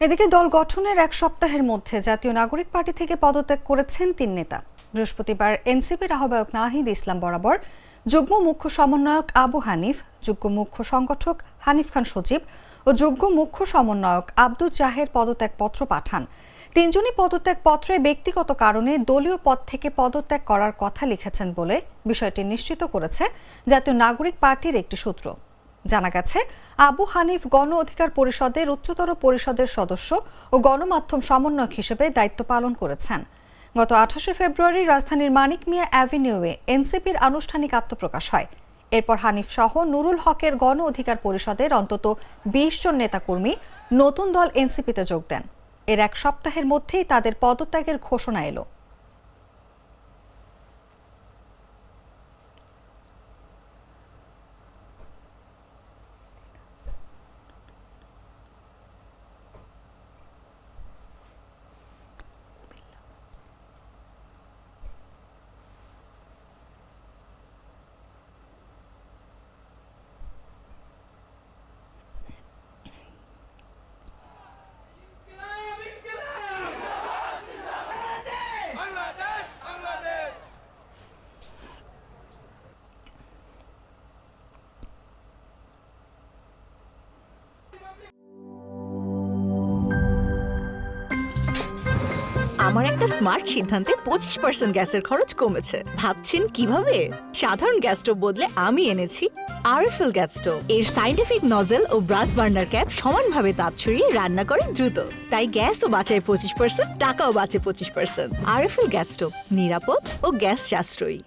এদিকে দল গঠনের এক সপ্তাহের মধ্যে জাতীয় নাগরিক পার্টি থেকে পদত্যাগ করেছেন ৩ নেতা। বৃহস্পতিবার এনসিপির আহ্বায়ক নাহিদ ইসলাম বরাবর যুগ্ম মুখ্য সমন্বয়ক আবু হানিফ, যুগ্ম মুখ্য সংগঠক হানিফ খান সজীব ও যুগ্ম মুখ্য সমন্বয়ক আব্দুল জাহের পদত্যাগপত্র পাঠান। তিনজনই পদত্যাগপত্রে ব্যক্তিগত কারণে দলীয় পদ থেকে পদত্যাগ করার কথা লিখেছেন বলে বিষয়টি নিশ্চিত করেছে জাতীয় নাগরিক পার্টির একটি সূত্র। জানা গেছে, আবু হানিফ গণ অধিকার পরিষদের উচ্চতর পরিষদের সদস্য ও গণমাধ্যম সমন্বয়ক হিসেবে দায়িত্ব পালন করেছেন। গত 28 ফেব্রুয়ারি রাজধানীর মানিক মিয়া অ্যাভিনিউয়ে এনসিপির আনুষ্ঠানিক আত্মপ্রকাশ হয়। এরপর হানিফ সহ নুরুল হকের গণ অধিকার পরিষদের অন্তত 20 জন নেতাকর্মী নতুন দল এনসিপিতে যোগ দেন। এর এক সপ্তাহের মধ্যেই তাদের পদত্যাগের ঘোষণা এলো। আমার একটা স্মার্ট সিদ্ধান্তে 25% গ্যাসের খরচ কমেছে। ভাবছেন কিভাবে? সাধারণ গ্যাস স্টোভ বদলে আমি এনেছি আরএফএল গ্যাস স্টোভ। এর সাইন্টিফিক নজল ও ব্রাস বার্নার ক্যাপ সমানভাবে তাপ ছড়িয়ে রান্না করে দ্রুত। তাই গ্যাসও বাঁচায় 25%, টাকাও বাঁচে 25%। আরএফএল গ্যাস স্টোভ নিরাপদ ও গ্যাস সাশ্রয়ী।